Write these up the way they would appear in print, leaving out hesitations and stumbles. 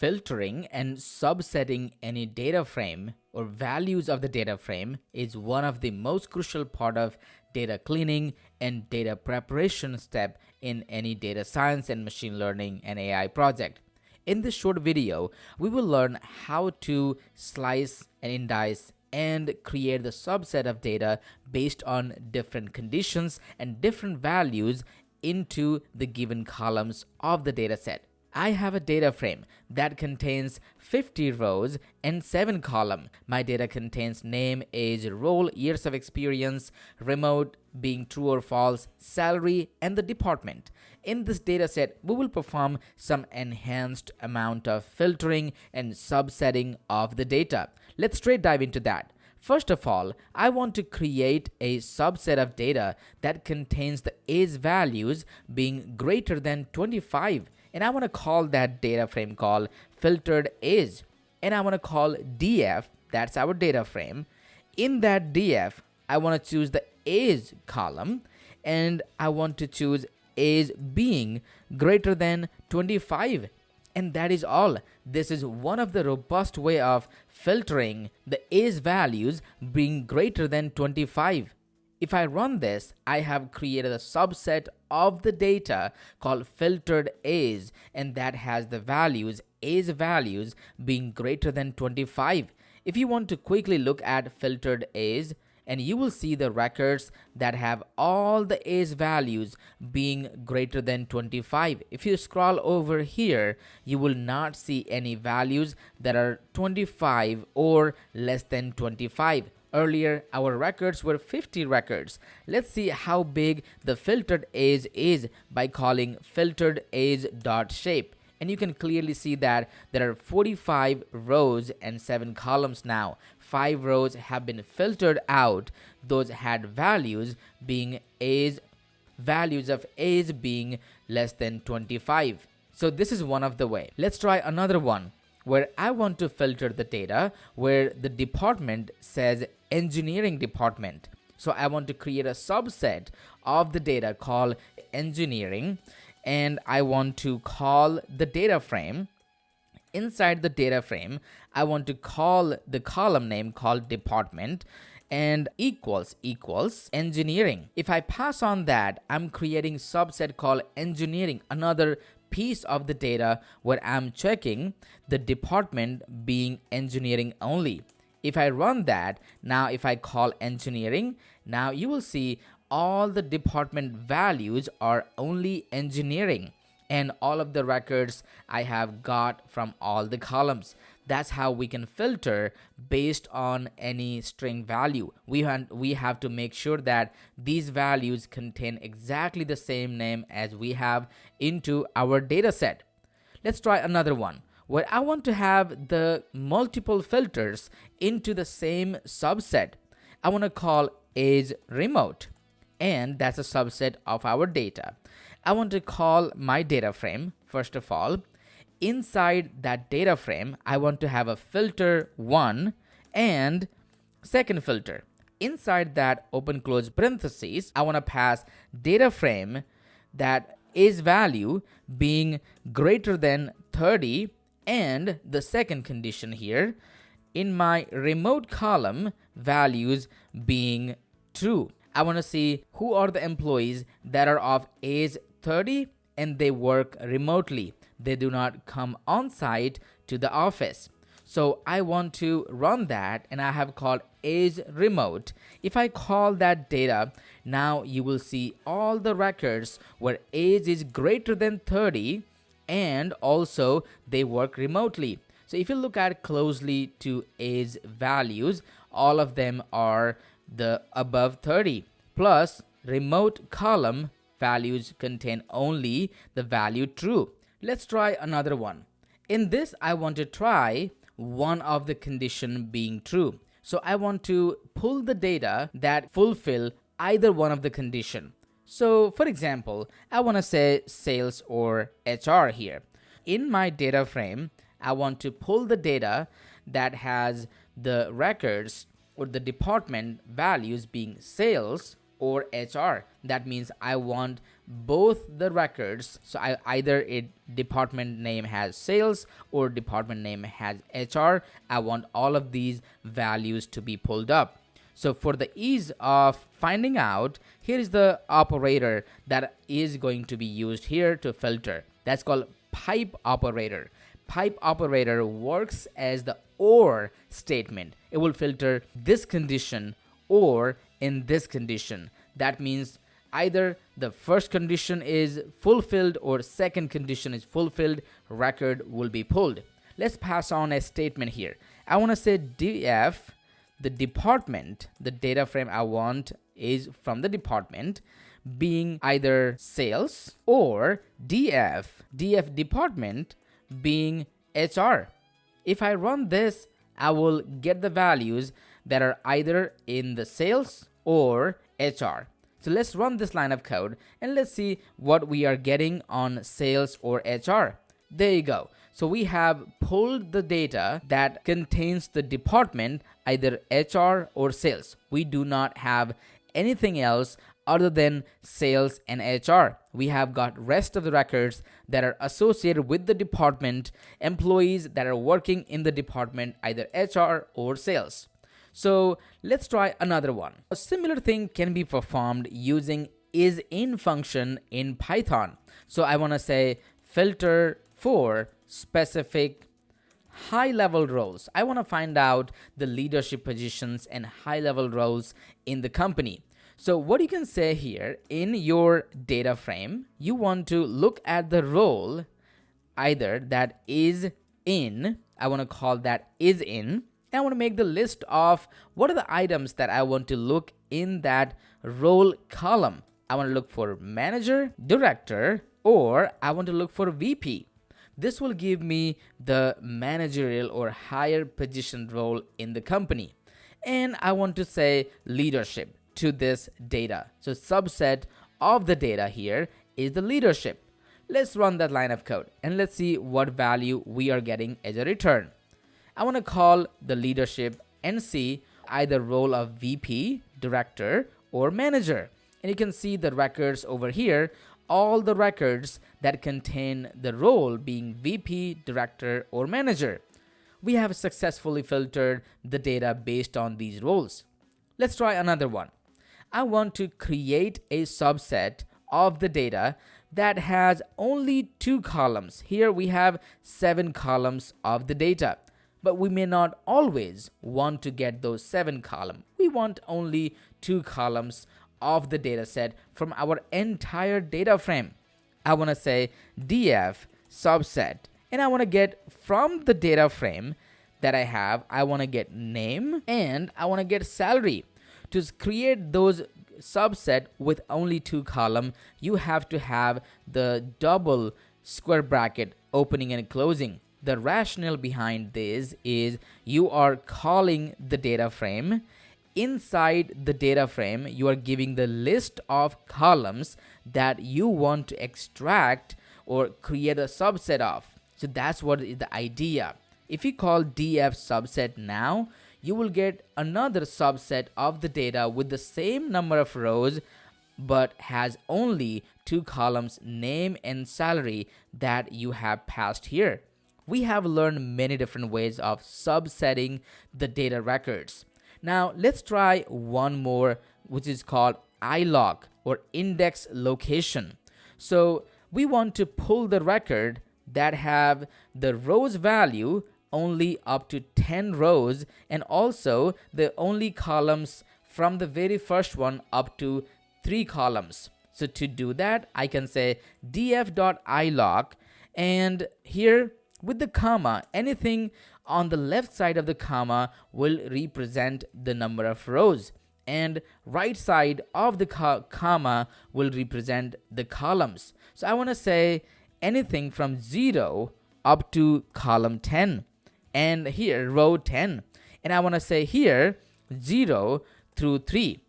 Filtering and subsetting any data frame or values of the data frame is one of the most crucial part of data cleaning and data preparation step in any data science and machine learning and AI project. In this short video, we will learn how to slice and indice and create the subset of data based on different conditions and different values into the given columns of the dataset. I have a data frame that contains 50 rows and 7 columns. My data contains name, age, role, years of experience, remote being true or false, salary, and the department. In this dataset, we will perform some enhanced amount of filtering and subsetting of the data. Let's straight dive into that. First of all, I want to create a subset of data that contains the age values being greater than 25. And I want to call that data frame called filtered age. And I want to call df, that's our data frame. In that df, I want to choose the age column and I want to choose age being greater than 25. And that is all. This is one of the robust way of filtering the age values being greater than 25. If I run this, I have created a subset of the data called filtered age, and that has the values, age values being greater than 25. If you want to quickly look at filtered age, and you will see the records that have all the age values being greater than 25. If you scroll over here, you will not see any values that are 25 or less than 25. Earlier, our records were 50 records. Let's see how big the filtered age is by calling filtered age.shape. And you can clearly see that there are 45 rows and 7 columns now. 5 rows have been filtered out. Those had values being age, values of age being less than 25. So this is one of the way. Let's try another one where I want to filter the data where the department says engineering department. So I want to create a subset of the data called engineering, and I want to call the data frame. Inside the data frame, I want to call the column name called department and equals engineering. If I pass on that, I'm creating subset called engineering, another piece of the data where I'm checking the department being engineering only. If I run that, now if I call engineering, now you will see all the department values are only engineering, and all of the records I have got from all the columns. That's how we can filter based on any string value. We have to make sure that these values contain exactly the same name as we have into our data set. Let's try another one where I want to have the multiple filters into the same subset. I want to call age remote, and that's a subset of our data. I want to call my data frame. First of all, inside that data frame, I want to have a filter 1 and second filter. Inside that open close parentheses, I want to pass data frame that is value being greater than 30, and the second condition here in my remote column, values being true. I want to see who are the employees that are of age 30 and they work remotely. They do not come on site to the office. So I want to run that, and I have called age remote. If I call that data, now you will see all the records where age is greater than 30 and also they work remotely. So if you look at closely to age values, all of them are the above 30, plus remote column values contain only the value true. Let's try another one. In this, I want to try one of the condition being true. So I want to pull the data that fulfill either one of the condition. So for example, I want to say sales or HR here. In my data frame, I want to pull the data that has the records or the department values being sales or HR. That means I want both the records. So either a department name has sales or department name has HR. I want all of these values to be pulled up. So for the ease of finding out, here is the operator that is going to be used here to filter. That's called pipe operator. Pipe operator works as the OR statement. It will filter this condition or in this condition. That means either the first condition is fulfilled or second condition is fulfilled, record will be pulled. Let's pass on a statement here. I want to say df, the department, the data frame I want is from the department, being either sales, or df department being HR. If I run this, I will get the values that are either in the sales or HR. So let's run this line of code and let's see what we are getting on sales or HR. There you go. So we have pulled the data that contains the department, either HR or sales. We do not have anything else other than sales and HR. We have got rest of the records that are associated with the department, employees that are working in the department, either HR or sales. So let's try another one. A similar thing can be performed using isin function in Python. So I want to say filter for specific high-level roles. I want to find out the leadership positions and high-level roles in the company. So what you can say here, in your data frame, you want to look at the role either that is in, I want to call that is in, and I want to make the list of what are the items that I want to look in that role column. I want to look for manager, director, or I want to look for VP. This will give me the managerial or higher position role in the company. And I want to say leadership to this data. So subset of the data here is the leadership. Let's run that line of code and let's see what value we are getting as a return. I want to call the leadership and see either role of VP, director, or manager. And you can see the records over here, all the records that contain the role being VP, director, or manager. We have successfully filtered the data based on these roles. Let's try another one. I want to create a subset of the data that has only 2 columns. Here we have 7 columns of the data, but we may not always want to get those 7 columns. We want only 2 columns of the data set from our entire data frame. I want to say df subset, and I want to get from the data frame that I have, I want to get name and I want to get salary. To create those subset with only 2 columns, you have to have the double square bracket opening and closing. The rationale behind this is you are calling the data frame. Inside the data frame, you are giving the list of columns that you want to extract or create a subset of. So that's what is the idea. If you call df subset now, you will get another subset of the data with the same number of rows, but has only 2 columns, name and salary, that you have passed here. We have learned many different ways of subsetting the data records. Now let's try one more, which is called iloc or index location. So we want to pull the record that have the rows value only up to 10 rows, and also the only columns from the very first one up to 3 columns. So to do that, I can say df.iloc, and here with the comma, anything on the left side of the comma will represent the number of rows, and right side of the comma will represent the columns. So I want to say anything from 0 up to column 10, and here row 10, and I want to say here 0 through 3.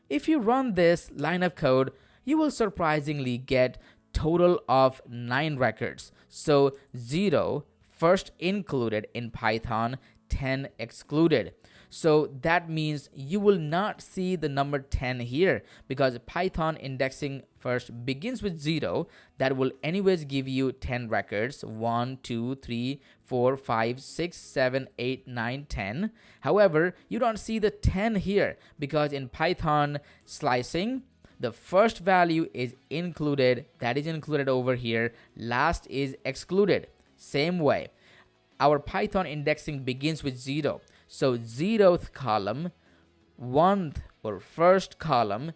If you run this line of code, you will surprisingly get total of 9 records. So 0 first included in Python, 10 excluded. So that means you will not see the number 10 here, because Python indexing first begins with 0. That will anyways give you 10 records: 1, 2, 3, 4, 5, 6, 7, 8, 9, 10. However, you don't see the 10 here, because in Python slicing, the first value is included, that is included over here, last is excluded. Same way, our Python indexing begins with 0. So 0th column, 1th or first column,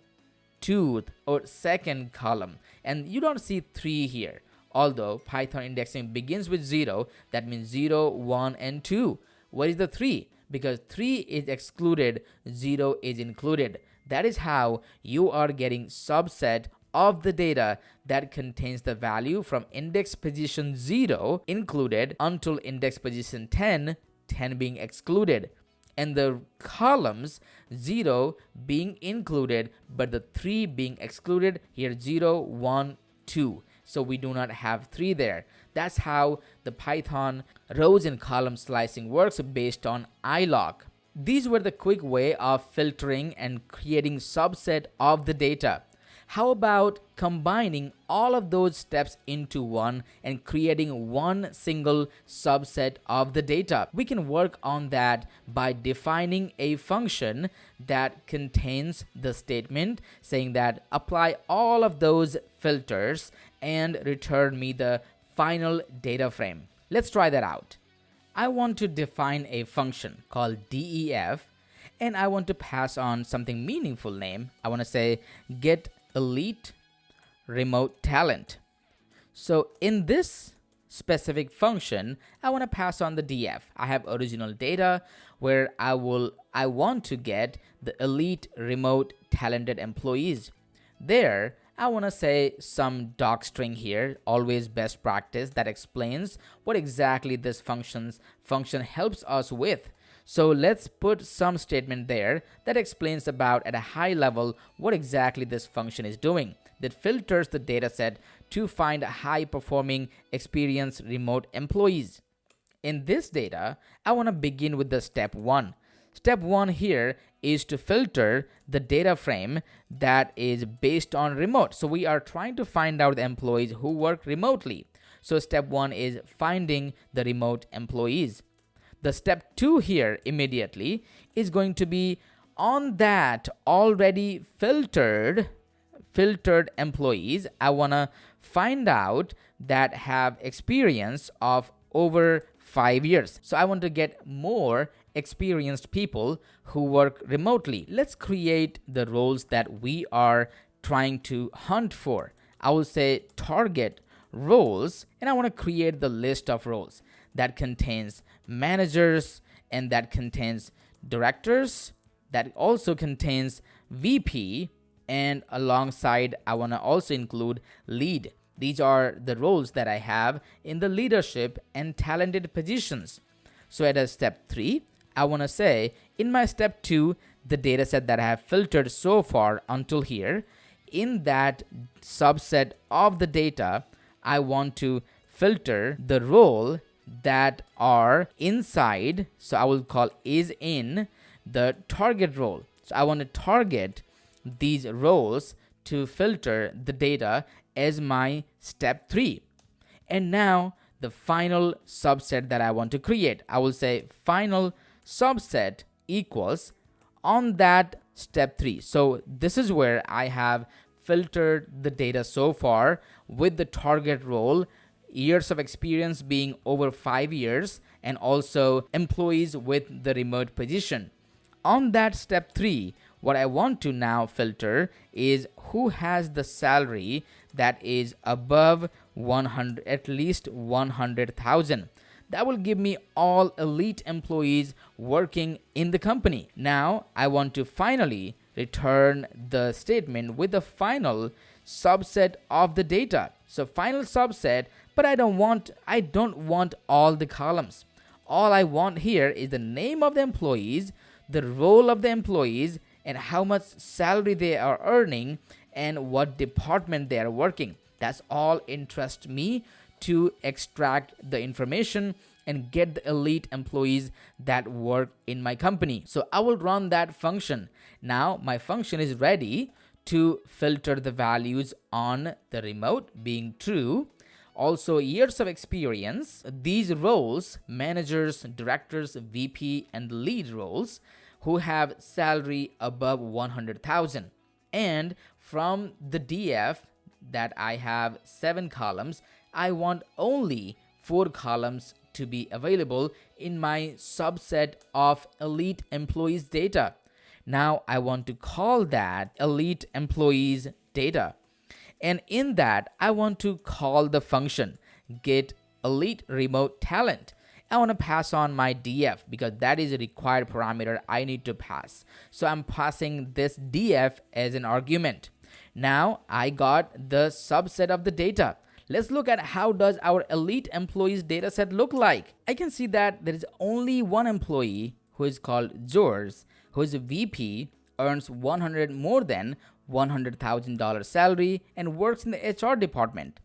2th or second column. And you don't see 3 here. Although Python indexing begins with 0, that means 0, 1, and 2. What is the 3? Because 3 is excluded, 0 is included. That is how you are getting subset of the data that contains the value from index position 0 included until index position 10, 10 being excluded, and the columns 0 being included but the 3 being excluded. Here 0, 1, 2. So we do not have 3 there. That's how the Python rows and column slicing works based on iloc. These were the quick way of filtering and creating subset of the data. How about combining all of those steps into one and creating one single subset of the data? We can work on that by defining a function that contains the statement saying that apply all of those filters and return me the final data frame. Let's try that out. I want to define a function called def, and I want to pass on something meaningful name. I want to say get elite remote talent. So in this specific function, I want to pass on the df. I have original data where I want to get the elite remote talented employees. There I want to say some doc string here, always best practice, that explains what exactly this function helps us with. So let's put some statement there that explains about at a high level what exactly this function is doing. That filters the dataset to find high performing experienced remote employees. In this data, I want to begin with the step 1. Step 1 here is to filter the data frame that is based on remote. So we are trying to find out the employees who work remotely. So step 1 is finding the remote employees. The step 2 here immediately is going to be on that already filtered employees. I want to find out that have experience of over 5 years. So I want to get more experienced people who work remotely. Let's create the roles that we are trying to hunt for. I will say target roles, and I want to create the list of roles that contains managers, and that contains directors, that also contains VP, and alongside I want to also include lead. These are the roles that I have in the leadership and talented positions. So at a step 3, I want to say in my step 2, the data set that I have filtered so far until here, in that subset of the data, I want to filter the role that are inside. So I will call is in the target role. So I want to target these roles to filter the data as my step 3. And now the final subset that I want to create, I will say final subset equals on that step 3. So this is where I have filtered the data so far with the target role, years of experience being over 5 years, and also employees with the remote position. On that step 3, what I want to now filter is who has the salary that is above 100, at least 100,000. That will give me all elite employees working in the company. Now I want to finally return the statement with the final subset of the data. So final subset, but I don't want all the columns. All I want here is the name of the employees, the role of the employees, and how much salary they are earning, and what department they are working. That's all interests me to extract the information and get the elite employees that work in my company. So I will run that function. Now my function is ready to filter the values on the remote being true. Also, years of experience. These roles, managers, directors, VP, and lead roles, who have salary above 100,000. And from the DF that I have 7 columns, I want only 4 columns to be available in my subset of elite employees data. Now I want to call that elite employees data. And in that, I want to call the function get elite remote talent. I want to pass on my df because that is a required parameter I need to pass. So I'm passing this df as an argument. Now I got the subset of the data. Let's look at how does our elite employees dataset look like. I can see that there is only one employee who is called George, who is a VP, earns 100 more than $100,000 salary and works in the HR department.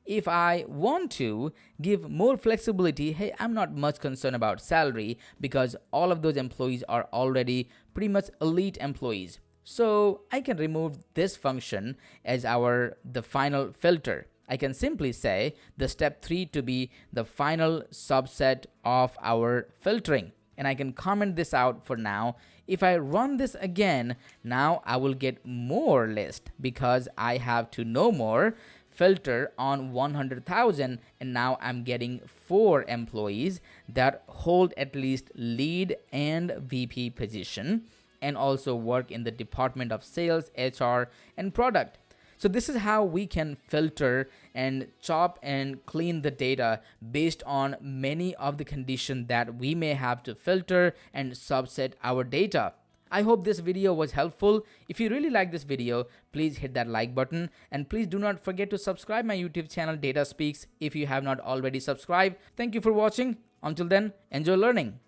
If I want to give more flexibility, hey, I'm not much concerned about salary because all of those employees are already pretty much elite employees. So I can remove this function as the final filter. I can simply say the step 3 to be the final subset of our filtering. And I can comment this out for now. If I run this again, now I will get more list because I have to know more filter on 100,000, and now I'm getting 4 employees that hold at least lead and VP position and also work in the department of sales, HR, and product. So this is how we can filter and chop and clean the data based on many of the conditions that we may have to filter and subset our data. I hope this video was helpful. If you really like this video, please hit that like button, and please do not forget to subscribe my YouTube channel DataSpeaks if you have not already subscribed. Thank you for watching. Until then, enjoy learning.